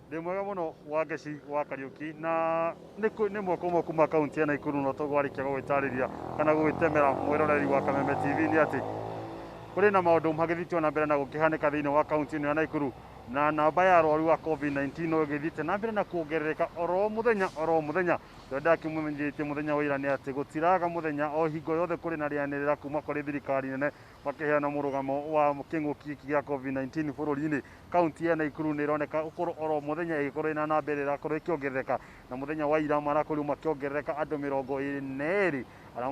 Ndĩ mwega mũno wa Ngeci wa Kariuki na nĩ mwako ũmwe kuma kaunti ya Naikuru no tũgwarĩkia gũgĩtarĩria kana gũgĩtemera mwĩroreri wa Kameme Tv nĩ atĩ kũrĩ na maũndũ magĩthiĩte na mbere na gũkĩhanĩka thĩinĩ wa kaunti ĩno ya Naikuru na namba ya arwaru wa COVID-19 no ĩgĩthiĩte na mbere na kuongerereka oro mũthenya ndakĩmũmenyithĩtie mũthenya wa ira nĩ atĩ gũtiraga mũthenya o hingo yothe kũrĩ na rĩanĩrĩra kuma kũrĩ thirikari nene makĩheana mũrũgamo wa kĩng'ũki gĩkĩ gĩa COVID-19 bũrũri-inĩ. Kaunti ya Naikuru nĩ ĩroneka gũkorwo oro mũthenya ĩgĩkorwo ĩna namba ĩrĩa ĩrakorwo ĩkĩongerereka na mũthenya wa ira marakorirwo makĩongerereka andũ 22 arĩa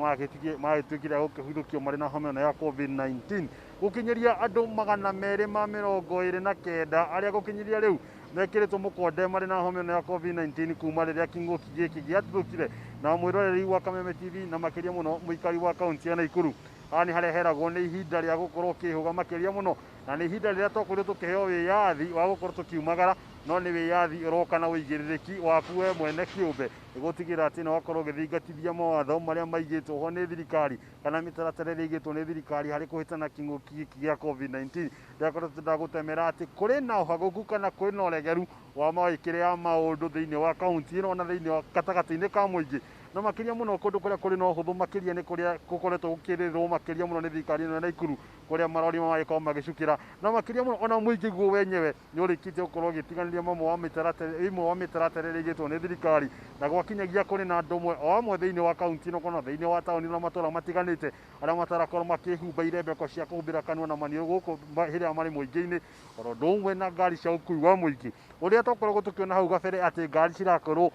magĩtuĩkire a gũkĩhithũkio marĩ na homa ĩno ya COVID-19 gũkinyĩria andũ 229 arĩa gũkinyĩria rĩu mekĩrĩtwo mũkonde marĩ na homa ĩno ya COVID-19 kuma rĩrĩa kĩng'ũki gĩkĩ gĩatuthũkire. Na mwĩroreri wa Kameme TV na makĩria mũno mũikari wa kaunti ya Naikuru, haha nĩ harĩa heragwo nĩ ihinda rĩa gũkorwo ũkĩhũga makĩria mũno na nĩ ihinda rĩrĩa twakorirwo tũkĩheo wĩyathi wa gũkorwo tũkiumagara, no nĩ wĩyathi ũroka na ũigĩrĩrĩki waku we mwene kĩũmbe gũtigĩrĩra atĩ nĩ wakorwo ũgĩthingatithia mawatho marĩa maigĩtwo ho nĩ thirikari kana mĩtaratara ĩrĩa ĩigĩtwo nĩ thirikari harĩ kũhĩtana kĩng'ũki gĩkĩ gĩa COVID-19. Ndĩrakorwo tũtagũtemera atĩ kũrĩ na ũhagũku kana kũrĩ na ũregeru wa mawĩkĩre ya maũndũ thĩinĩ wa kaunti ĩno na thĩinĩ wa gatagatĩ-inĩ ka mũingĩ, na makĩria mũno kũndũ kũrĩa kũrĩ na ũhũthũ makĩria nĩ kũrĩa gũkoretwo gũkĩrĩrĩrwo makĩria mũno nĩ thirikari ĩno ya Naikuru, kũrĩa marori magĩkorwo magĩcukĩra na makĩria mũno ona mũingĩ guo wenyewe nĩ ũrĩkĩtie gũkorwo ũgĩtiganĩria mamwe wa mĩtaratara ĩrĩa ĩigĩtwo nĩ thirikari na gwakinyagia kũrĩ na andũ o amwe thĩinĩ wa kaunti ĩno kana thĩinĩ wa taũni na matũũra matiganĩte arĩa matarakorwo makĩhumba irembeko cia kũhumbĩra kanua na maniũrũ gũkũ hĩrĩa marĩ mũingĩ-inĩ oro ũndũ ũmwe na ngari cia ũkui wa mũingĩ. Ũrĩa twakoragwo tũkĩona hau gabere atĩ ngari cirakorwo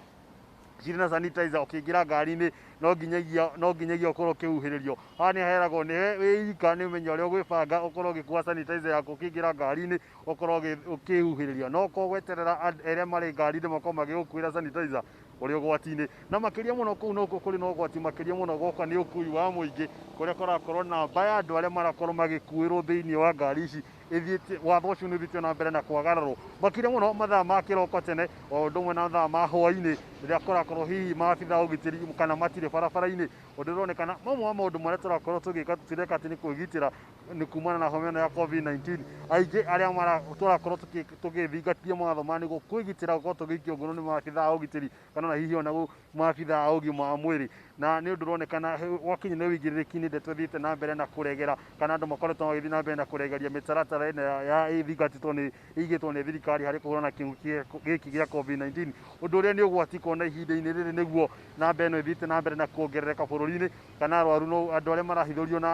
cirĩ na sanitizer ũkĩingĩra ngari-inĩ no nginyagia ũkorwo ũkĩhuhĩrĩrio. Haha nĩ heragwo nĩ wĩika nĩ ũmenye ũrĩa ũgwĩbanga ũkorwo ũgĩkua sanitizer yaku ũkĩingĩra ngari-inĩ ũkorwo ũkĩhuhĩrĩria, no ko gweterera arĩa marĩ ngari-inĩ makorwo magĩgũkuĩra sanitizer ũrĩ ũgwati-inĩ. Na makĩria mũno kũu no kũrĩ na ũgwati makĩria mũno gũka nĩ ũkui wa mũingĩ kũrĩa kũrakorwo namba ya andũ arĩa marakorwo magĩkuĩrwo thĩinĩ wa ngari ici watho ũcio nĩ ũthiĩte na mbere na kwagararwo makĩria mũno mathaa ma kĩroko tene o ũndũ ũmwe na mathaa ma hwaĩ-inĩ rĩrĩa kũrakorwo hihi maabitha ũgitĩri kana matirĩ barabara-inĩ. Ũndũ ũronekana mamwe wa maũndũ marĩa tũrakorwo tũgĩka tũtireka atĩ nĩ kwĩgitĩra nĩ kumana na homa ĩno ya COVID-19. Aingĩ arĩa tũrakorwo tũgĩthingatia mawatho ma nĩguo kwĩgitĩra gũkorwo tũgĩikio ngono nĩ maabitha a ũgitĩri kana na hihi ona maabitha a ũgima wa mwĩrĩ, na nĩ ũndũ ũronekana gwakinya nĩ ũigĩrĩrĩki-inĩ tũthiĩte na mbere na kũregera kana andũ makoretwo magĩthiĩ na mbere na kũregeria mĩtaratara ĩno ya ĩigĩtwo nĩ thirikari harĩ kũhũrana na kĩng'ũki gĩkĩ gĩa COVID-19. Ũndũ ũrĩa nĩ ũgwati kuona ihinda-inĩ rĩrĩ nĩguo namba ĩno ĩthiĩte na mbere na kuongerereka bũrũri-inĩ kana arwaru andũ arĩa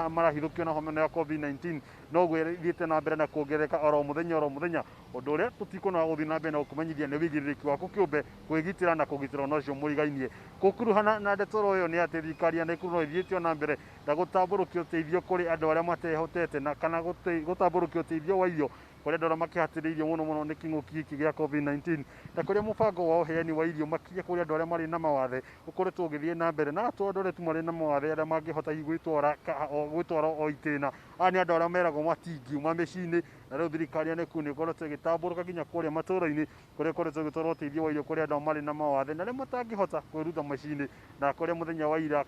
marahithũkio na homa ĩno ya COVID-19 noguo ĩthiĩte na mbere na kuongerereka oro mũthenya. Ũndũ ũrĩa tũtikũnoga gũthiĩ na mbere na gũkũmenyithia nĩ wĩigĩrĩrĩki waku kĩũmbe kwĩgitĩra na kũgitĩra ũndũ ũcio mũigainie. Gũkuruhana na ndeto ĩyo nĩ atĩ thirikari ya Naikuru no ĩthiĩte na mbere na gũtambũrũkia ũteithio kũrĩ andũ arĩa matehotete na kana gũtambũrũkia ũteithio wa irio kũrĩ andũ arĩa makĩhatĩrĩirio mũno nĩ kĩng'ũki gĩkĩ gĩa COVID-19 na kũrĩa mũbango wa ũheani wa irio makĩria kũrĩ andũ arĩa marĩ na mawathe ũkoretwo ũgĩthiĩ na mbere na andũ arĩa tu marĩ na mawathe arĩa mangĩhota gwĩtwara o itĩna. Aya nĩ andũ arĩa meragwo matingiuma mĩciĩ-inĩ na rĩu thirikari ya Naikuru nĩ ĩkoretwo ĩgĩtambũrũka nginya kũrĩa matũũra-inĩ kũrĩa ĩkoretwo ĩgĩtwara ũteithio wa irio kũrĩ andũ marĩ na mawathe na arĩa matangĩhota kwĩruta mĩciĩ-inĩ, na kũrĩa mũthenya wa ira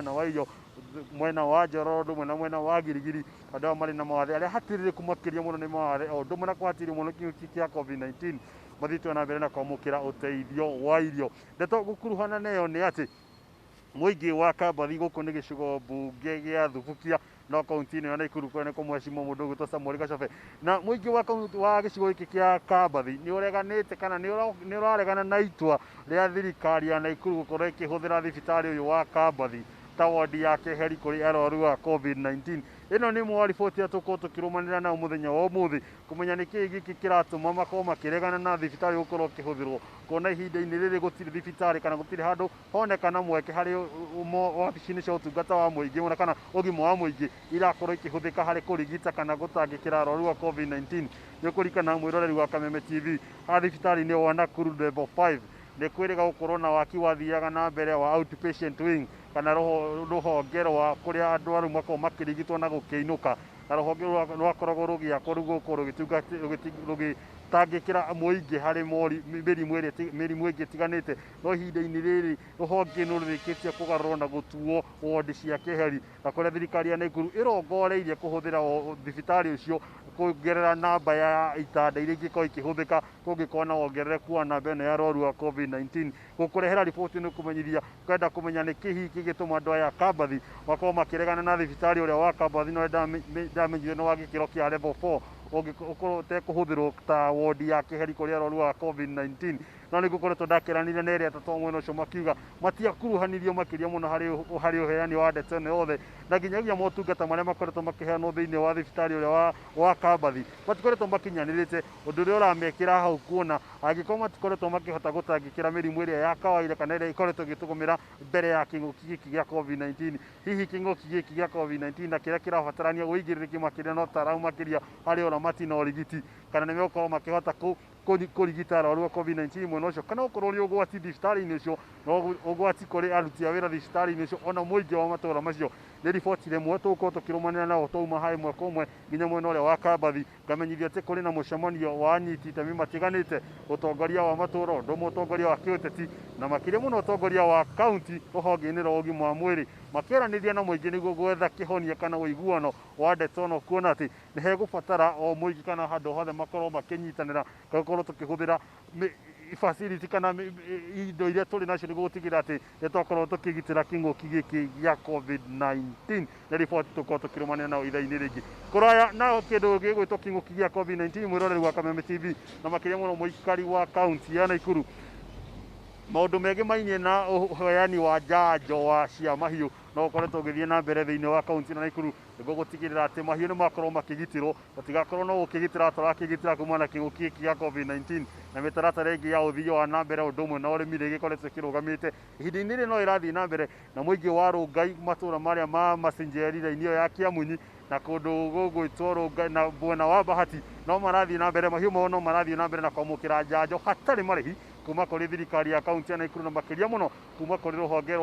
na wa irio mwena wa Njoro ũndũ ũmwe na mwena wa Girigiri andũ arĩa marĩ na mawathe arĩa hatĩrĩrĩku makĩria mũno nĩ mawathe o ũndũ ũmwe na kũhatĩrĩrio mũno kĩng'ũki kĩa COVID-19 mathiĩte na mbere na kwamũkĩra ũteithio wa irio. Ndeto gũkuruhana nayo nĩ atĩ mũingĩ wa Kambathi gũkũ nĩ gĩcigo mbunge gĩa Thubukia no kaunti-inĩ ya Naikuru kũrĩa nĩkuo mheshimiwa mũndũ ũgwĩtwo Samuel Gacobe, na mũingĩ wa gĩcigo gĩkĩ kĩa Kambathi nĩ ũreganĩte kana nĩ ũraregana na itua rĩa thirikari ya Naikuru gũkorwo ĩkĩhũthĩra thibitarĩ ũyũ wa Kambathi ta wodi ya keheri kũrĩ arwaru a COVID-19. Ĩno nĩ ĩmwe wa riboti ĩrĩa tũkorwo tũkĩrũmanĩrĩra nayo mũthenya wa ũmũthĩ kũmenya nĩkĩĩ gĩkĩ kĩratũma makorwo makĩregana na thibitarĩ gũkorwo ũkĩhũthĩrwo, kuona ihinda-inĩ rĩrĩ gũtirĩ thibitarĩ kana gũtirĩ handũ honekana mweke harĩ wabici-inĩ cia ũtungata wa mũingĩ kana ũgima wa mũingĩ irakorwo ikĩhũthĩka harĩ kũrigita kana gũtangĩkĩra arwaru a COVID-19. Nĩ ũkũririkana mwĩroreri wa Kameme TV haha thibitarĩ-inĩ wa Nakuru level 5 nĩ kwĩrĩga gũkorwo na waki wathiaga na mbere wa outpatient wing kana rũhonge rwa kũrĩa andũ makoragwo makĩrigitwo na gũkĩinũka, na rũhonge rwakoragwo rũgĩakwo rũgũkorwo gutangikira muingi hari mirimu ingi tiganite no ihinda-ini riri ruhonge no rurikitie kugarurwo na gutuo wodi cia keheri na kuria thirikari ya Naikuru irongoreirie kuhuthira thibitari ucio kuongerera namba ya itanda iria ingĩkorwo ikĩhũthĩka kũngĩkorwo na wongerereku wa namba ĩno ya arwaru a COVID-19. Gũkũrehera riboti nĩ kũmenyithia kwenda kũmenya nĩ kĩhi gĩgĩtũma andũ aya Kambathi makorwo makĩregana na thibitarĩ ũrĩa wa Kambathi no ndamenyire no wa gĩkĩro kĩa level 4 ũngĩkorwo ũtekũhũthĩrwo ta wodi ya keheri kũrĩ arwaru a COVID-19 no nĩ gũkoretwo ndakĩranĩire na ĩrĩa tatũ mwena ũcio makiuga matiakuruhanirio makĩria mũno harĩ ũheani wa ndeto ĩno yothe na nginyagia motungata marĩa makoretwo makĩheanwo thĩinĩ wa thibitarĩ ũrĩa wa Kambathi matikoretwo makinyanĩrĩte ũndũ ũrĩa ũramekĩra hau kuona angĩkorwo matikoretwo makĩhota gũtangĩkĩra mĩrimũ ĩrĩa ya kawaida kana ĩrĩa ĩkoretwo ĩgĩtũgũmĩra mbere ya kĩng'ũki gĩkĩ gĩa COVID-19. Hihi kĩng'ũki gĩkĩ gĩa COVID-19 na kĩrĩa kĩrabatarania ũigĩrĩrĩki makĩria no ũtaaramu makĩria harĩ ũramati na ũrigiti kana nĩ megũkorwo makĩhota kũrigita arwaru a COVID-19 mwena ũcio kana ũkorwo ũrĩ ũgwati thibitarĩ-inĩ ũcio na ũgwati kũrĩ aruti a wĩra thibitarĩ-inĩ ũcio ona mũingĩ wa matũũra macio. Nĩ riboti ĩmwe tũgũkorwo tũkĩrũmanĩrĩra nao twauma ha ĩmwe kwa ĩmwe nginya mwena ũrĩa wa Kambathi ngamenyithia atĩ kũrĩ na mũcemanio wa anyiti itemi matiganĩte, ũtongoria wa matũũra, ũndũ ũmwe ũtongoria wa kĩũteti na makĩria mũno ũtongoria wa kaunti rũhonge-inĩ rwa ũgima wa mwĩrĩ makĩaranĩria na mũingĩ nĩguo gwetha kĩhonia kana ũiguano wa ndeto ĩno kuona atĩ nĩ hegũbatara o mũingĩ kana handũ hothe makorwo makĩnyitanĩra gũkorwo tũkĩhũthĩra facility kana indo iria tũrĩ nacio nĩguo gũtigĩrĩra atĩ nĩ twakorwo tũkĩgitĩra kĩng'ũki gĩkĩ gĩa COVID-19. Nĩ riboti tũkorwo tũkĩrũmanĩrĩra nao ithaa-inĩ rĩngĩ kũraya na kĩndũ gĩgwĩtwo kĩng'ũki gĩa COVID-19 mwĩroreri wa Kameme TV na makĩria mũno mũikari wa kaunti ya Naikuru maũndũ megĩ mainie na ũheani wa njanjo wa cia mahiũ no ũkoretwo ũgĩthiĩ na mbere thĩinĩ wa kaunti ya Naikuru nĩguo gũtigĩrĩra atĩ mahiũ nĩ makorwo makĩgitĩrwo gũtigakorwo no gũkĩgitĩra tũrakĩgitĩra kumana na kĩng'ũki gĩkĩ gĩa COVID-19 na mĩtaratara ĩngĩ ya ũthii wa na mbere ũndũ ũmwe na ũrĩmi ĩgĩkoretwo ĩkĩrũgamĩte ihinda-inĩ rĩrĩ no ĩrathiĩ na mbere na mũingĩ wa Rũngai matũũra marĩa ma Masinjeri raini ĩyo ya Kĩamunyi na kũndũ gũgwĩtwo Rũngai na mwena wa Bahati no marathiĩ na mbere mahiũ mao no marathiĩ na mbere na kwamũkĩra njanjo hatarĩ marĩhi kuma kũrĩ thirikari ya kaunti ya Naikuru na makĩria mũno kuma kũrĩ rũhonge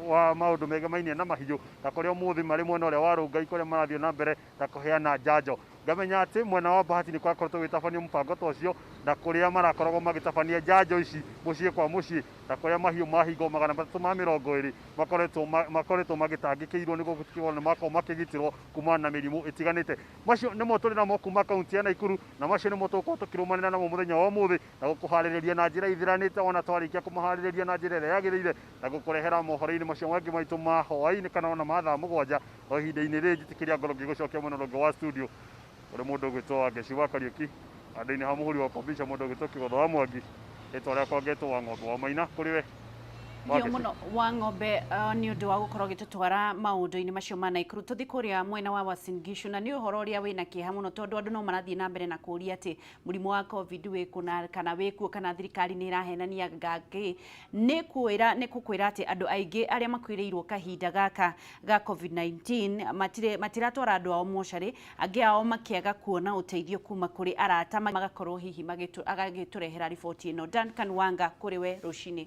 wa maũndũ mega mainie na mahiũ na kũrĩa ũmũthĩ marĩ mwena ũrĩa wa Rũngai kũrĩa marathiĩ na mbere na kũheana njanjo. Ngamenya atĩ mwena wa Bahati nĩ kwakoretwo gũgĩtabanio mũbango ta ũcio na kũrĩa marakoragwo magĩtabania njanjo ici mũciĩ kwa mũciĩ na kũrĩa mahiũ mahingwo 320 makoretwo magĩtangĩkĩirwo nĩguo gũtigĩrĩrwo nĩ makorwo makĩgitĩrwo kumana na mĩrimũ ĩtiganĩte. Macio nĩmo tũrĩ namo kuma kaunti ya Naikuru na macio nĩmo tũgũkorwo tũkĩrũmanĩrĩra namo mũthenya wa ũmũthĩ na gũkũharĩrĩria na njĩra ithiranĩte ona twarĩkia kũmaharĩrĩria na njĩra ĩrĩa yagĩrĩire na gũkũrehera mohoro-inĩ macio mangĩ maitũ ma hwaĩ-inĩ kana ona ma thaa mũgwanja o ihinda-inĩ rĩrĩ njĩtĩkĩria ngoro ngĩgũcokia mwena ũngĩ wa studio ũrĩ mũndũ ũgwĩtwo Ngeci wa Kariũki handũ-inĩ ha mũhuri wa kombica mũndũ ũgwĩtwo Kĩgotho wa Mwangi rĩtwa rĩakwa ngetwo wa ng'ombe wa Maina kũrĩ we Ndio muno wa ng'ombe nĩ ũndũ wa gũkorwo gĩtũtwara maũndũ-inĩ macio ma Naikuru tũthi kũrĩa mwena wa Uasin Gishu na nĩ ũhoro ũrĩa wĩna kĩeha mũno tondũ andũ no marathiĩ na mbere na kũũria atĩ mũrimũ wa COVID wĩkũ kana wĩkuo kana thirikari nĩ ĩrahenania ngangĩ nĩ gũkwĩra atĩ andũ aingĩ arĩa makuĩrĩirwo kahinda gaka ga COVID-19 matiratwara andũ ao mocarĩ angĩ ao makĩaga kuona ũteithio kuma kũrĩ arata magakorwo hihi agagĩtũrehera riboti ĩno. Duncan Wanga kũrĩ we rũcinĩ.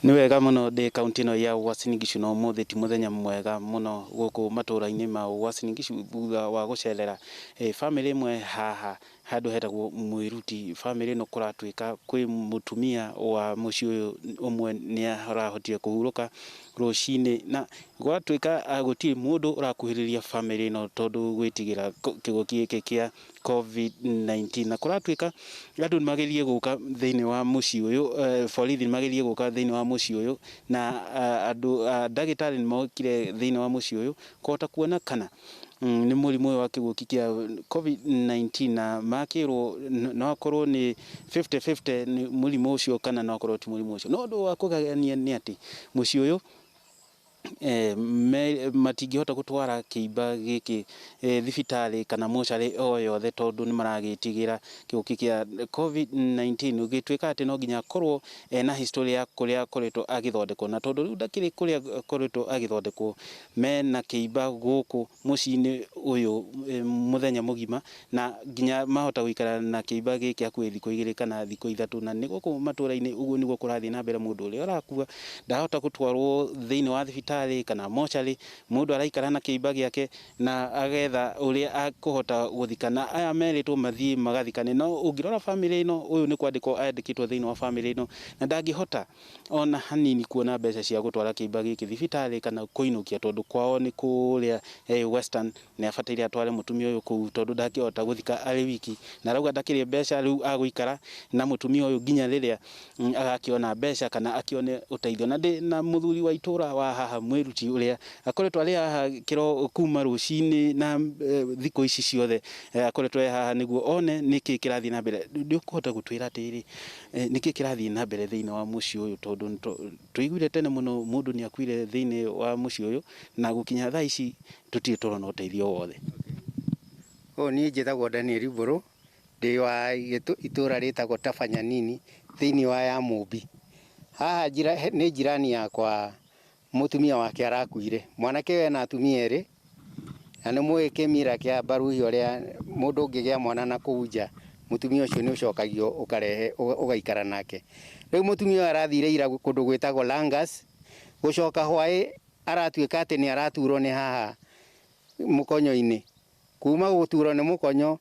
Nĩ wega mũno ndĩ kaunti ĩno ya Uasin Gishu na ũmũthĩ ti mũthenya mwega mũno gũkũ matũũra-inĩ ma Uasin Gishu thutha wa gũcerera bamĩrĩ ĩmwe haha handũ hetagwo Mwĩruti. Bamĩrĩ ĩno kũratuĩka kwĩ mũtumia wa mũciĩ ũyũ ũmwe nĩ arahotire kũhurũka rũcinĩ na gwatuĩka gũtirĩ mũndũ ũrakuhĩrĩria bamĩrĩ ĩno tondũ gwĩtigĩra kĩng'ũki gĩkĩ kĩa COVID-19 na kũratuĩka andũ nĩ magerie gũka thĩinĩ wa mũciĩ ũyũ borithi nĩ magerie gũka thĩinĩ wa mũciĩ ũyũ na andũ ndagĩtarĩ nĩ mokire thĩinĩ wa mũciĩ ũyũ kũhota kuona kana nĩ mũrimũ ũyũ wa kĩng'ũki kĩa COVID-19 na makĩrwo no akorwo nĩ 50-50 nĩ mũrimũ ũcio kana no akorwo ti mũrimũ ũcio. No ũndũ wa kũgegania nĩ atĩ mũciĩ ũyũ matingĩhota gũtwara kĩimba gĩkĩ thibitarĩ kana mocarĩ o yothe tondũ nĩ maragĩtigĩra kĩng'ũki kĩa COVID-19 ũgĩtuĩka atĩ no nginya akorwo na history ya kũrĩa akoretwo agĩthondekwo na tondũ rĩu ndakĩrĩ kũrĩa akoretwo agĩthondekwo mena kĩimba gũkũ mũciĩ-inĩ ũyũ mũthenya mũgima na nginya mahota gũikara na kĩimba gĩkĩ hakuhĩ thikũ 2 kana thikũ 3 na nĩ gũkũ matũũra-inĩ ũguo nĩguo kũrathiĩ na mbere. Mũndũ ũrĩa ũrakua ndahota gũtwarwo thĩinĩ wa thibitarĩ thibitari kana mochari mundu araikara na kiimba giake na agetha uria akuhota guthikana aya meritwo mathii magathikane no ungirora family ino uyu ni kwandikwo andikitwo thiini wa family ino na ndangihota ona hanini kuona mbeca cia gutwara kiimba giki thibitari kana kuinukia tondu kwao ni kuria western ni afatire atware mutumia uyu kuu tondu ndakihota guthika ari wiki na rauga ndakiri mbeca riu aguikara na mutumia uyu nginya riria agakiona mbeca kana akione uteithio na muthuri wa itura wa haha mwiruti uria akoretwo ari haha kiro kuma rucini na thiko ici ciothe akoretwo haha niguo one niki kirathi na mbere ndikuhota gutwira atiri niki kirathi na mbere thiini wa muci uyu tondu tuiguire tene muno mundu ni akuire thiini wa muci uyu na gukinya thaa ici tutire turona uteithio wothe ni njitagwo Daniel Buru ndi wa itura ritagwo Tabanya nini thiini wa ya Mumbi haha ni jirani yakwa mutumia wake arakuire mwanake we na atumia eri na ni mwe kimira kia baruhi uria mundu ungigia mwana na kuunja mutumia ucio ni ucokagio ukarehe ugaikara nake riu mutumia arathire ira kundu gwitagwo Langas gucoka hwai aratuika ati ni araturwo ni haha mukonyo-ini kuma guturwo ni mukonyo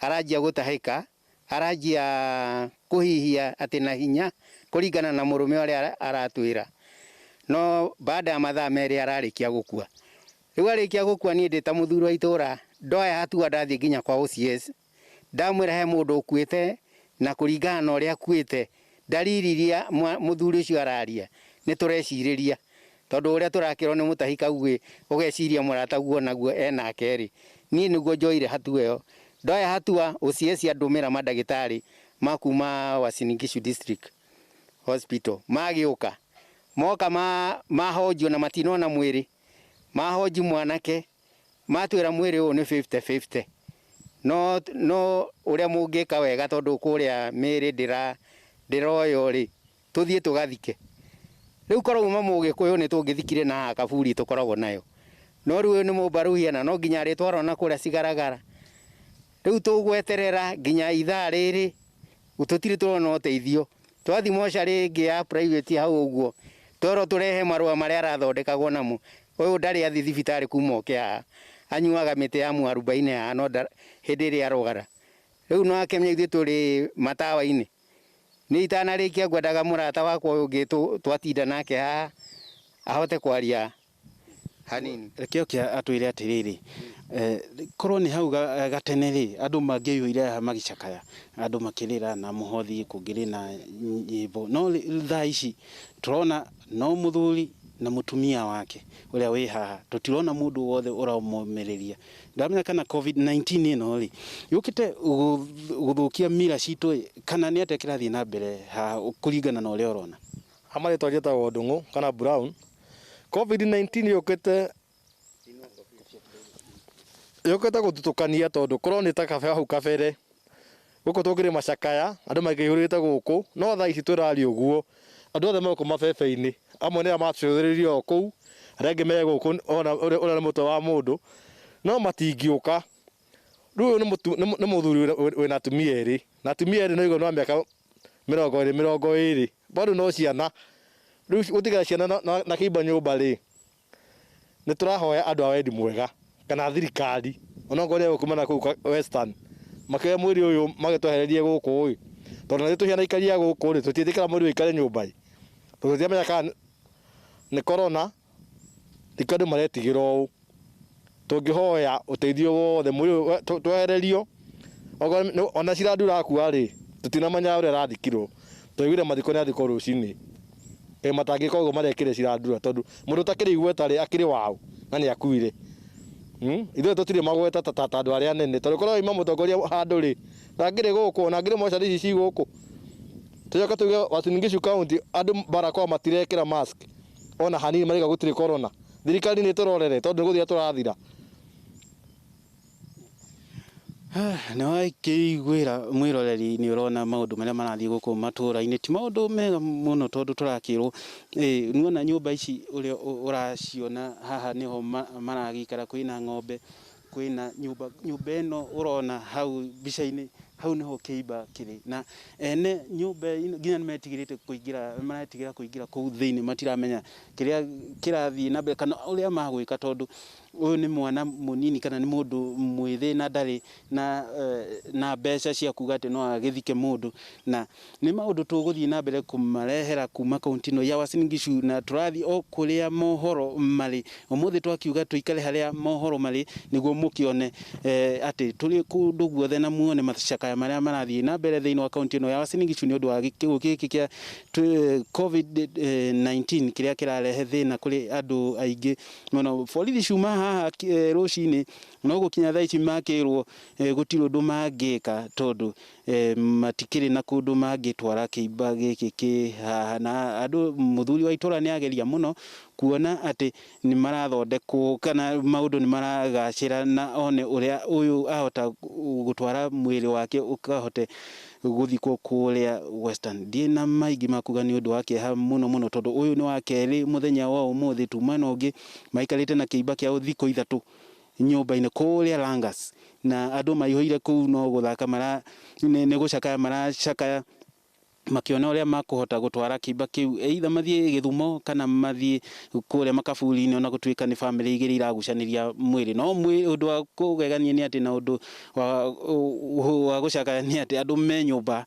arajia gutahika arajia kuhihia ati na hinya kuringana na murume uria aratwira no baada ya mathaa meri ararikia gukua riu arikia gukua ni ndita muthuri wa itura ndoya hatua ndathie nginya kwa OCS ndamwira he mundu ukuite na kuringana na uria akuite ndaririria muthuri ucio araria ni tureciriria tondu uria turakirwo ni mutahika ugwe ugeciria murata guo naguo ena keri ni niguo njoire hatua iyo ndoya hatua OCS andumira madagitari makuma Uasin Gishu district hospital magiuka moka mahojio na matinona mwiri mahoji mwanake matwira mwiri uyu ni 50-50 no uria mungika wega tondu kuria miri ndiroyo ri tuthie tugathike riu korwo mugikuyu ni tungithikire na kaburi tukoragwo nayo no riu ni mubaruhia na no nginya ritwarwo na kuria cigaragara riu tugweterera nginya ithaa riri ututire turona uteithio twathi mochari ingi ya private hau uguo toro turehe marua maria arathondekagwo namo uyu ndari athi thibitari kuma okia anyuaga miti ya muarubaine ya no hindi ri arogara riu no akemenya ithu turi matawa-ini ni itanarikia ngwendaga murata wakwa uyu ngi twatinda nake haha ahote kwaria hanini rekio kia atwire atiriri korwo ni hau gatene ri andu mangiyuire magicakaya andu makirira na muhothi kungiri na nyimbo no thaa ici turona no muthuri na mutumia wake uria wi haha tutirona mundu wothe uramomereria ndamenya kana COVID-19 ino ri yukite guthukia mira citu kana ni ate kirathi na mbere ha kuringana na uria urona amari twajeta wodungu kana Brown COVID-19 yukite gututukania tondu korwo ni ta kabe hau kabere guko tugire macakaya andu magiyurite guku no thaa ici turari uguo andu othe moko mabebe-ini amwe ni amacuririo kuu arengi me guku ona mutwe wa mundu no matingiuka riu ni muthuri wina atumia eri na atumia eri no igo no miaka 20 bado no ciana riu gutigara ciana na kiimba nyumba ri ni turahoya andu a wendi mwega kana thirikari ona ngore gukumana kuu western makaya mwiri uyu magitohererie guku uyu tondu ni tuhiana ikaria guku ri tutitikira mwiri ikare nyumba tutiamenya kana ni corona tikadu maretigira tungihoya uteithio wothe mwiri twehererio ona ciradura kuwa ri tutinamanya uria rathikirwo tuiguire mathiko ni athiko rucini matangika uguo marekire ciradura tondu mundu takiri igweta ri akiri wao na ni akuire ithuĩ tũtirĩ magweta ta andũ arĩa anene tondũ korwo ima mũtongoria handũ rĩ ndangĩrĩ gũkũ na ngĩrĩ mocarĩ ici cigũkũ tũcoka tuge Uasin Gishu county andũ barakoa matirekĩra mask ona hanini marĩga gũtirĩ corona thirikari nĩ tũrorere tondũ nĩ gũthira tũrathira nĩ waikĩiguĩra mwĩroreri nĩ ũrona maũndũ marĩa marathiĩ gũkũ matũũra-inĩ ti maũndũ mega mũno tondũ tũrakĩrwo nuona nyũmba ici ũrĩa ũraciona haha nĩho maragĩikara kwĩna ng'ombe kwĩna nyũmba ĩno ũrona hau mbica-inĩ hau niho kiiba kiri na ene nyumba nginya nimetigirite kuingira maratigira kuingira kuu thiini matiramenya kiria kirathii na mbere kana uria magwika tondu uyu ni mwana munini kana ni mundu mwithi na ndari na mbeca cia kuga ati no agithike mundu na ni maundu tuguthii na mbere kumarehera kuma kaunti-ino ya Uasin Gishu na turathi o kuria mohoro mari umuthi twakiuga tuikare haria mohoro mari niguo mukione ati turi kundu guothe na muone macakaya maria marathii na mbere thiini wa kaunti-ino ya Uasin Gishu ni undu wa gikigo giki kia COVID-19 kiria kirarehe thina kuri andu aingi muno borithi cuma haha rucini no gukinya thaa ici makirwo gutiri undu mangika tondu matikiri na kundu mangitwara kiimba giki ki haha na andu muthuri wa itura ni ageria muno kuona ati ni marathondekwo kana maundu ni maragacira na one uria uyu ahota gutwara mwiri wake ukahote guthikwo kuria Western dina maigi makuga ni undu wake ha muno tondu uyu ni wa keri muthenya wa umuthi tumana ungi maikarite na kiimba kia thiko ithatu nyumba-ini kuria Langas na andu maihoire kuu no guthaka mara ni gucakaya maracakaya makiona uria makuhota gutwara kiimba kiu either mathie Githumo kana mathie kuria Makaburi-ini ona gutuika ni family igiri iragucaniria mwiri no undu wa kugegania ni ati na undu wa gucakaya ni ati andu me nyumba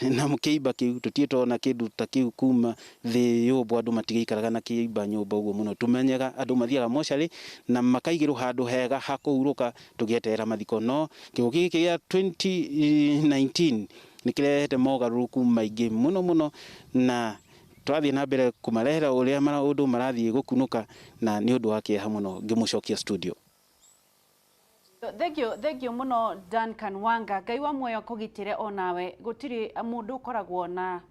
na mukiimba kiu tutietona kindu ta kiu kuma thi yumbo andu matigeikaraga na kiimba nyumba uguo muno tumenyega andu mathiaga mochari na makaigirwo handu hega hakuuruka tugieterera mathiko no kigo giki gia 2019 nikirehete mogaruruku maingi muno na twathie na mbere kumarehera uria maundu marathie gukunuka na ni undu wa kieha muno ngimucokia studio. Thank you muno Duncan Wanga ngai wa muoyo kugitire onawe gutiri mundu ukoragwo na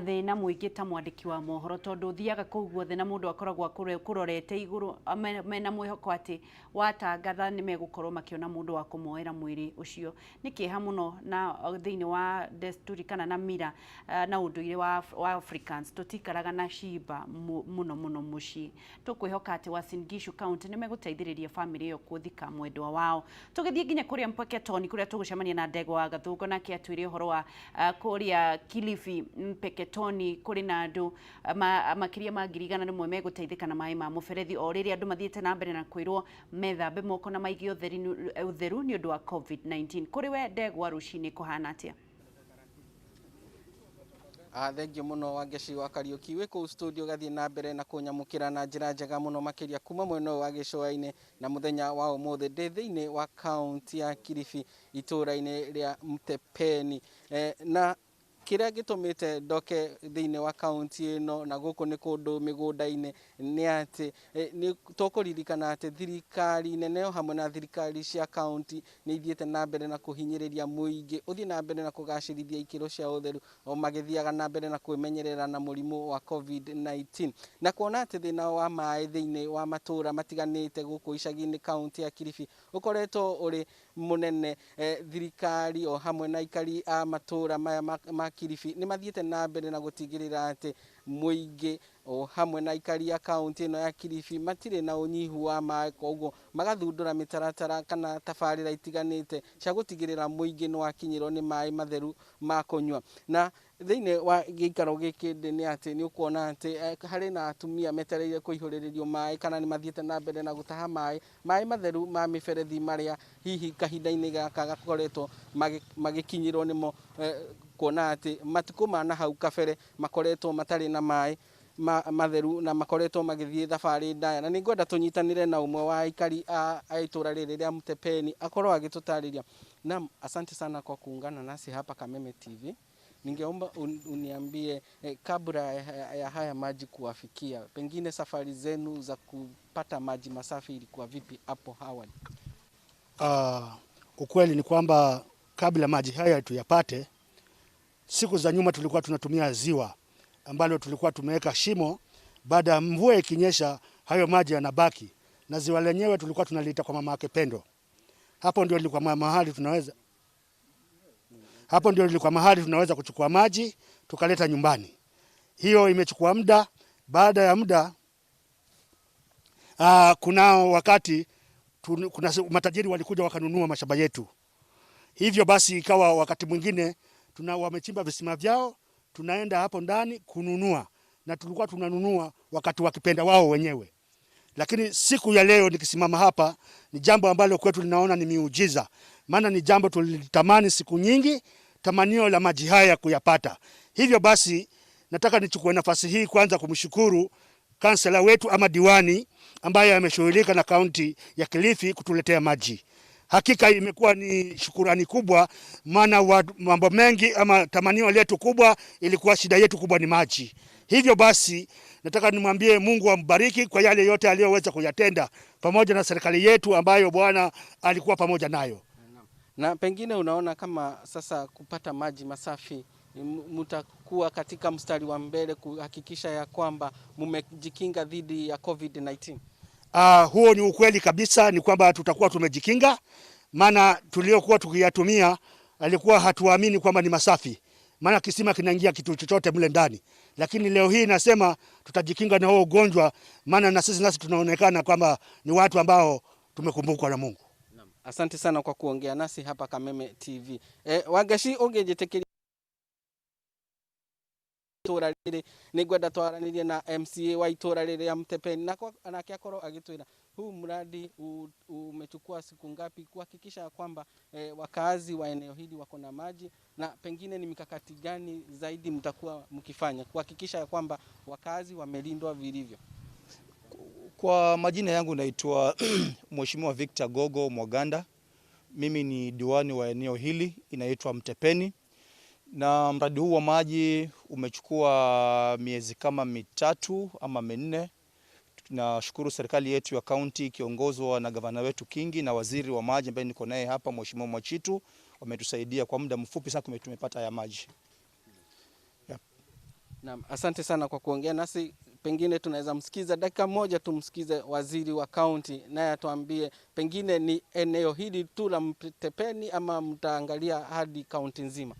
thina muingi ta mwandiki wa mohoro tondu thiaga kuu guothe na mundu akoragwo kurorete iguru mena mwihoko ati watangatha ni megukorwo makiona mundu wa kumoera mwiri ucio nikiha muno na thiini wa desturi kana na mira na unduire wa Africans tutikaraga na shiba muno muci tukwihoka ati Uasin Gishu county ni meguteithiriria family yo kuthika mwendwa wao tugithie nginya kuria mpaka toni kuria tugucemania na ndegwa wa Gathungo na kiatwire uhoro wa kuria Kilifi Peketoni kuri na andu makiria ma ngirigana nimwe meguteithika na mai ma muberethi o riria andu mathiete na mbere na kwirwo methambe moko na maigi utheru ni undu wa COVID-19 kuri we ndegwa rucini kuhana atia thengiũ muno Wangeci wa Kariuki wĩ kũu studio gathie na mbere na kũnyamũkĩra na njĩra njega muno makĩria kuma mwena wa gĩcũa-inĩ na mũthenya wa ũmũthĩ ndĩ thĩinĩ wa kaunti ya Kilifi itũra-inĩ rĩa Mtepeni na kiria gitumite ndoke thiini wa kaunti ino na guku ni kundu migunda-ini ni ati ni tukuririkana ati thirikari nene hamwe na thirikari cia kaunti ni ithiete na mbere na kuhinyiriria muingi uthie na mbere na kugacirithia ikiro cia utheru o magithiaga na mbere na kwimenyerera na murimu wa COVID-19 na kuona ati thina wa mai thiini wa matura matiganite guku icagi-ini kaunti ya Kilifi ukoretwo uri munene thirikari o hamwe na ikari a matura maya ma Kilifi ni mathiete na mbere na gutigirira ati muingi o hamwe na ikari ya kaunti ino ya Kilifi matire na unyihu wa mai koguo magathundura mitaratara kana tabarira itiganite cia gutigirira muingi no akinyirwo ni mai matheru ma kunywa na thiini wa giikaro giki ni ati ni ukuona ati hari na atumia metereire kuihuririo mai kana ni mathiete na mbere na gutaha mai matheru ma miberethi maria hihi kahinda-ini gaka gakoretwo magikinyirwo nimo kuona ati matuko mana hau kabere makoretwo matari na mai matheru na makoretwo magithie thabari ndaya na ningwenda tunyitanire na umwe wa ikari a itura riri ria Mtepeni akorwo agitutariria. Naam, asante sana kwa kuungana nasi hapa Kameme TV. Ningeomba uniambie kabla ya haya maji kuwafikia, pengine safari zenu za kupata maji masafi ilikuwa vipi hapo awali? Ukweli ni kwamba kabla maji haya tuyapate, siku za nyuma tulikuwa tunatumia ziwa ambalo tulikuwa tumeweka shimo. Baada ya mvua ikinyesha hayo maji yanabaki, na ziwa lenyewe tulikuwa tunalita kwa mama yake Pendo. Hapo ndio ilikuwa mahali tunaweza kuchukua maji tukaleta nyumbani. Hiyo imechukua muda. Baada ya muda kuna wakati kuna matajiri walikuja wakanunua mashamba yetu. Hivyo basi ikawa wakati mwingine wamechimba visima vyao, tunaenda hapo ndani kununua, na tulikuwa tunanunua wakati wakipenda wao wenyewe. Lakini siku ya leo nikisimama hapa ni jambo ambalo kwetu linaona ni miujiza, maana ni jambo tulitamani siku nyingi, tamanio la maji haya kuyapata. Hivyo basi nataka nichukue nafasi hii kwanza kumshukuru kansela wetu ama diwani ambaye ameshughulika na kaunti ya Kilifi kutuletea maji. Hakika imekuwa ni shukurani kubwa, maana mambo mengi ama tamanio letu kubwa ilikuwa shida yetu kubwa ni maji. Hivyo basi nataka nimwambie Mungu ambariki kwa yale yote aliyoweza kuyatenda, pamoja na serikali yetu ambayo Bwana alikuwa pamoja nayo. Na pengine unaona kama sasa kupata maji masafi mtakuwa katika mstari wa mbele kuhakikisha ya kwamba mmejikinga dhidi ya COVID-19? Huo ni ukweli kabisa, ni kwamba tutakuwa tumejikinga, maana tuliokuwa tukiyatumia alikuwa hatuamini kwamba ni masafi, maana kisima kinaingia kitu chochote mle ndani. Lakini leo hii nasema tutajikinga na huo ugonjwa, maana na sisi tunaonekana kwamba ni watu ambao tumekumbukwa na Mungu. Asante sana kwa kuongea nasi hapa Kameme TV. Wagashi ongejetekeria itora riri nigwenda twaranirie na MCA wa itora riri ya Mtepeni nake akorwo agitwira huu mradi umechukua siku ngapi kuhakikisha kwamba wakazi wa eneo hili wako na maji, na pengine ni mikakati gani zaidi mtakuwa mkifanya kuhakikisha kwamba wakazi wamelindwa vilivyo? Kwa majina yangu naitwa Mheshimiwa Victor Gogo Mwaganda. Mimi ni diwani wa eneo hili inaitwa Mtepeni, na mradi huu wa maji umechukua miezi kama 3 ama 4. Tunashukuru serikali yetu ya kaunti ikiongozwa na gavana wetu Kingi na waziri wa maji ambaye niko naye hapa Mheshimiwa Mwachitu, wametusaidia kwa muda mfupi sana tumepata ya maji. Yep. Naam, asante sana kwa kuongea nasi. Pengine tunaweza msikiza dakika moja, tumsikize waziri wa kaunti naye atuambie pengine ni eneo hili tu la Mtepeni ama mtaangalia hadi kaunti nzima.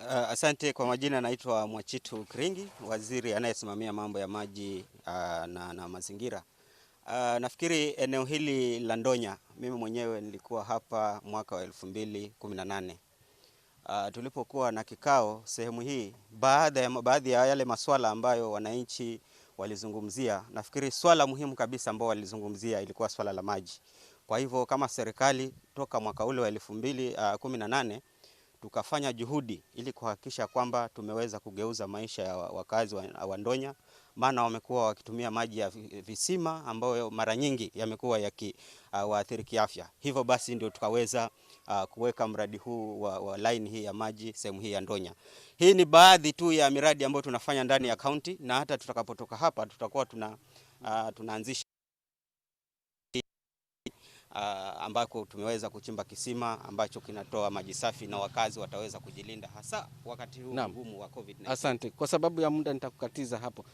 Asante. Kwa majina naitwa Mwachitu Kringi, waziri anayesimamia mambo ya maji na mazingira. Nafikiri eneo hili la Ndonya, mimi mwenyewe nilikuwa hapa mwaka wa 2018. Tulipokuwa na kikao sehemu hii, baadhi ya yale masuala ambayo wananchi walizungumzia, nafikiri swala muhimu kabisa ambao walizungumzia ilikuwa swala la maji. Kwa hivyo kama serikali toka mwaka ule wa 2018 tukafanya juhudi ili kuhakikisha kwamba tumeweza kugeuza maisha ya wakazi wa Ndonya, maana wamekuwa wakitumia maji ya visima ambayo mara nyingi yamekuwa yakiwaathiri kiafya. Hivyo basi ndio tukaweza kuweka mradi huu wa line hii ya maji sehemu hii ya Ndonya. Hii ni baadhi tu ya miradi ambayo tunafanya ndani ya kaunti, na hata tutakapotoka hapa tutakuwa tunaanzisha ambako tumeweza kuchimba kisima ambacho kinatoa maji safi na wakazi wataweza kujilinda hasa wakati huu mgumu wa COVID-19. Asante. Kwa sababu ya muda nitakukatiza hapo.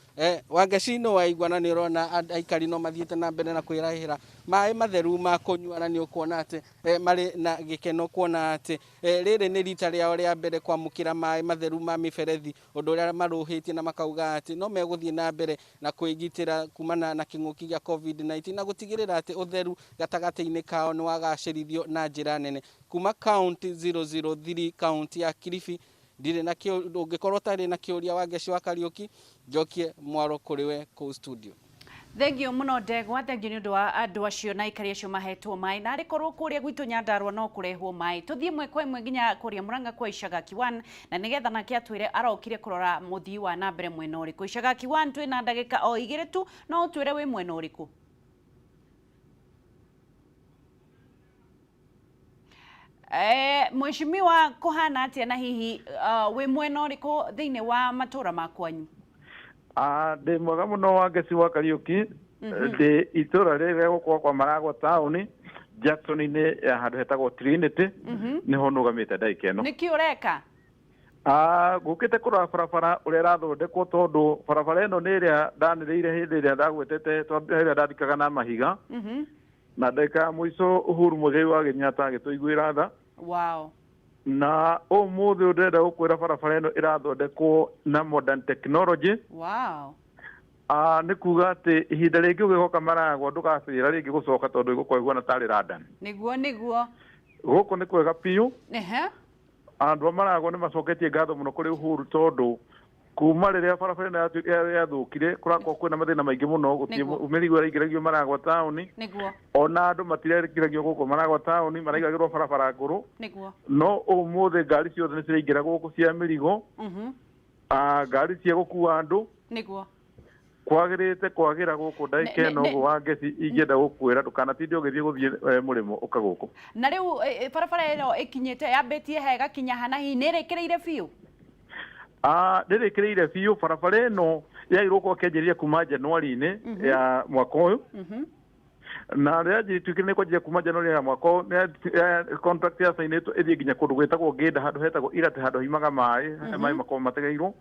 Wagashino waigwana ni rona aikari no mathiete na mbere na kwirahira mai matheru ma kunywa, na ni ukuona ati mari na gikeno kuona ati riri ni rita riao ria mbere kwamukira mai matheru ma miberethi, undu ria maruhitie na makauga ati no meguthie na mbere na kwigitira kumana na kinguki gia COVID-19 na gutigirira ati utheru gatagati-ini kao ni wagacirithio na njira nene. Kuma county 003 county ya Kilifi, ndire na kio ungikorwo tari na kiuria Wagashi wa Kariuki, njokie mwaro kuriwe ku studio. Thengio muno Ndegwa, thengio ni undu wa andu acio na ikari acio mahetwo mai, na arikorwo kuria gwitu Nyandarua no kurehwo mai. Tuthie mwe kwa imwe nginya kuria Murang'a kwa Icagaki 1, na nigetha nake atwire arokire kurora muthii wa na mbere mwena uriku. Icagaki 1 twina ndagika o 2 tu, no utwire wi mwena uriku? Mheshimiwa, kuhana atia na hihi wi mwena uriku thiini wa matura makwanyu? Ndi mwega muno Wagashi wa Kariuki, ndi itura riri gukwa kwa Maragwa town Jackson-ini handu hetagwo Trinity, niho nugamite ndaika ino. Niki ureka? Gukite kurora barabara uria rathondekwo, tondu barabara ino ni iria ndaniriire hindi iria ndagwetete tondu iria ndandikaga na mahiga, na ndeka mwiso Uhuru Muigai wa Kenyatta agituiguira tha. Wow. Na umuthi ndenda gukwira barabara ino irathondekwo na modern technology. Wow. Ni kuga ati ihinda ringi ugigoka Maragwa ndugacira ringi gucoka tondu igukorwo iguana tari London. Niguo. Gũkũ nĩ kwega piũ. Ehe. Andũ Maragwa nĩ macoketie ngatho mũno kũrĩ Uhuru tondũ kuma rĩrĩa barabara ĩno yathũkire kũrakorwo kwĩna mathĩna maingĩ mũno gũtirĩ mĩrigo ĩraingĩragio Maragwa taũni. Nĩguo. Ona andũ matirerĩkĩragio gũkũ Maragwa taũni maraigagĩrwo barabara ngũrũ. Nĩguo. No ũmũthĩ ngari ciothe nĩ ciraingĩra gũkũ cia mĩrigo. Ngari cia gũkua andũ. Nĩguo. Kwagĩrĩte kwagĩra gũkũ ndagĩka ĩno ũguo wa ngeci ingĩenda gũkwĩra ndũkanatinde ũgĩthiĩ gũthiĩ mũrĩmo ũka gũkũ. Na rĩu barabara ĩno ĩkinyĩte yambĩtie hega kinya hana hihi nĩ ĩrĩkĩrĩire biũ? Ndĩrĩkĩrĩire biũ. Barabara ĩno yagĩrĩirwo gũkorwo ĩkĩanjĩrĩria kuma Januari-inĩ ya mwaka ũyũ. Na rĩrĩa njĩtuĩkire nĩ kwanjĩrĩria kuma Januari ya mwaka ũyũ contract ya sainĩtwo ĩthiĩ nginya kũndũ gwĩtagwo Ngĩnda handũ hetagwo Irate handũ himaga maĩ makorwo mategeirwo.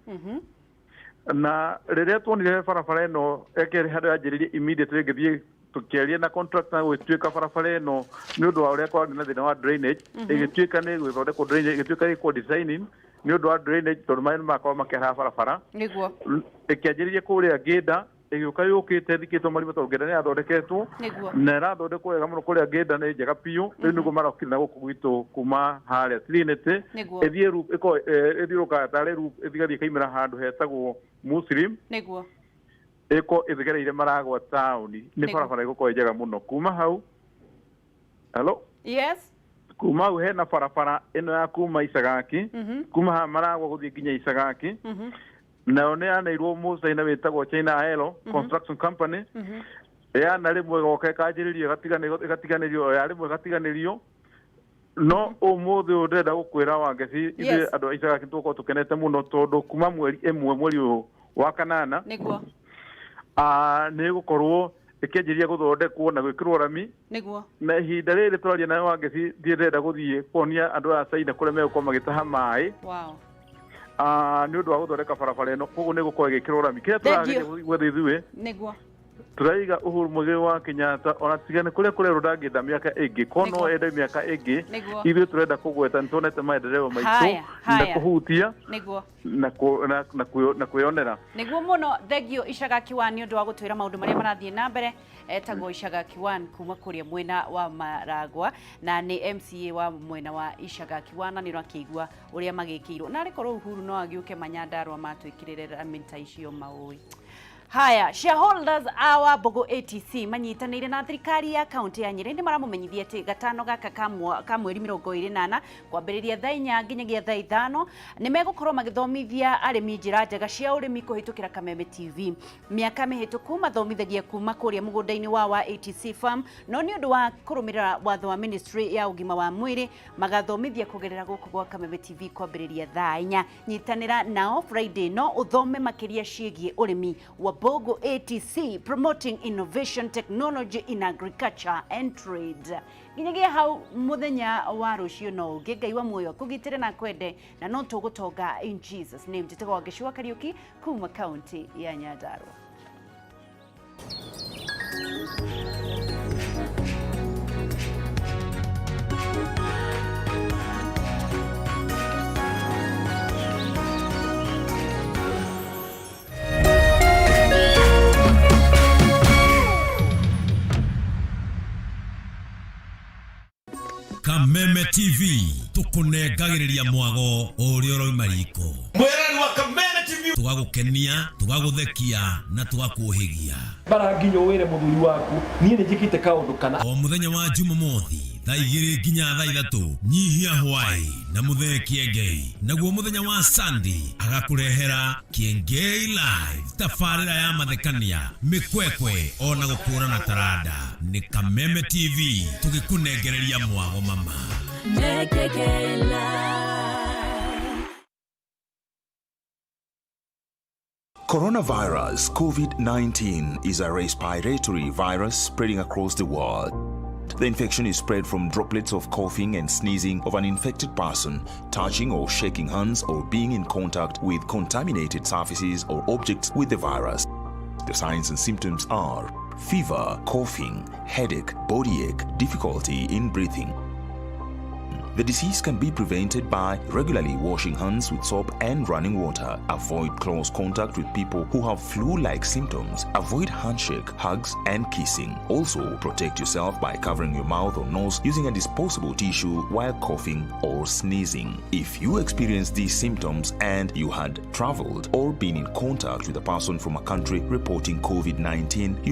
Na rĩrĩa tuonire barabara ĩno ĩkĩrĩ handũ yanjĩrĩria immediately ĩgĩthiĩ tũkĩaria na contractor gũtuĩka barabara ĩno nĩ ũndũ wa ũrĩa kwarĩ na thĩna wa drainage ĩgĩtuĩka nĩ gwĩthondekwo drainage ĩgĩtuĩka ĩkwo designing nĩ ũndũ wa drainage tondũ maĩ nĩ makorwo makĩaraha barabara. Nĩguo. Ĩkĩanjĩrĩria kũrĩa Ngĩnda ĩgĩũka yũkĩte thikĩtwo marima tondũ Ngĩnda nĩ yathondeketwo na ĩrathondekwo wega mũno kũrĩa Ngĩnda nĩ njega piũ. Rĩu nĩguo marokire na gũkũ gwitũ kuma harĩa Trinity ĩthiũrũkaga tarĩ loop ĩthigathiĩ ĩkaimĩra handũ hetagwo Muslim. Nĩguo. Ĩko ĩthegereire Maragwa taũni nĩ barabara ĩgũkorwo njega mũno. Kuma hau Yes. Kuma hau hena barabara ĩno ya kuma Isagaki. Kuma haha Maragwa gũthiĩ nginya Isagaki. Nayo nĩ yaneirwo mũcaina wĩtagwo China Aero Construction Company. Yana rĩmwe ĩgoka ĩkanjĩrĩrio ĩgatiganĩrio ya rĩmwe ĩgatiganĩrio. No ũmũthĩ ũyũ ndĩrenda gũkwĩra wa ngeci ithuĩ andũ a Isagaki tũkorwo tũkenete mũno tondũ kuma mweri ĩmwe mweri ũyũ wa kanana nĩguo nĩ gũkorwo ĩkĩanjĩrĩria gũthondekwo na gwĩkĩrwo rami. Nĩguo. Na ihinda rĩrĩ tũraria nayo wa ngeci ndĩrenda gũthiĩ kuonia andũ a China kũrĩa megũkorwo magĩtaha maĩ. Nĩ ũndũ wa gũthondeka barabara ĩno koguo nĩ gũkorwo ĩgĩkĩrwo rami. Kĩrĩa tũrageria gwetha ithuĩ nĩguo turaiga Uhuru Muigai wa Kenyatta ona tigane kũrĩa kũrerwo ndangĩenda mĩaka ĩngĩ kono no ende mĩaka ĩngĩ ithuĩ turenda kũgweta nĩ tuonete maendeleo maitũ na kũhutia na kwĩyonera. Nĩguo mũno thengio Icagaki wa nĩ ũndũ wa gũtwĩra maũndũ marĩa marathiĩ na mbere. Etagwo Icagaki One kuma kũrĩa mwena wa Maragwa na nĩ MCA wa mwena wa Icagaki One na nĩ ũrakĩigua ũrĩa magĩkĩirwo na arĩkorwo Uhuru no agĩũke Manyandarua matwĩkĩrĩre ramita icio maũĩ. Haya, shareholders awa Bogo ATC manyitanĩire na thirikari ya kaunti ya Nyeri nĩ maramũmenyithia atĩ gatano gaka ka mweri 28 kwambĩrĩria thaa 4 nginyagia thaa 5 nĩ megũkorwo magĩthomithia arĩmi njĩra njega cia ũrĩmi kũhĩtũkĩra Kameme TV. Mĩaka mĩhĩtũku mathomithagia kuma kũrĩa mũgũnda-inĩ wa ATC Farm no nĩ ũndũ wa kũrũmĩrĩra watho wa Ministry ya ũgima wa mwĩrĩ magathomithia kũgerera gũkũ gwa Kameme TV kwambĩrĩria thaa 4. Nyitanĩra nao Friday no ũthome makĩria ciĩgiĩ ũrĩmi wa Bogo ATC promoting innovation technology in agriculture and trade. Nginyagia hau muthenya wa rũciũ no ũngĩ Ngai wa muoyo kũgitĩre na kwende na no tũgũtonga in Jesus name. Njĩtagwo Ngĩcua Kariũki kuma kaunti ya Nyandarua. Kameme TV tukunengagiriria mwago uria uroima riko mwirani wa Kameme TV tugagukenia tugaguthekia na tugakuhigia baranginyo wire muthuri waku nie ni njikite kaundu kana o muthenya wa Jumamothi thaa 2 nginya thaa 3 nyihia hwai na muthekie Ngai naguo muthenya wa Sunday agakurehera Kiengei live tafarira ya mathekania mikwekwe ona gukura na taranda ni Kameme TV tugikunengereria mwago mama Coronavirus COVID-19 is a respiratory virus spreading across the world. The infection is spread from droplets of coughing and sneezing of an infected person, touching or shaking hands or being in contact with contaminated surfaces or objects with the virus. The signs and symptoms are fever, coughing, headache, body ache, difficulty in breathing. The disease can be prevented by regularly washing hands with soap and running water. Avoid close contact with people who have flu-like symptoms. Avoid handshake, hugs, and kissing. Also, protect yourself by covering your mouth or nose using a disposable tissue while coughing or sneezing. If you experience these symptoms and you had traveled or been in contact with a person from a country reporting COVID-19, you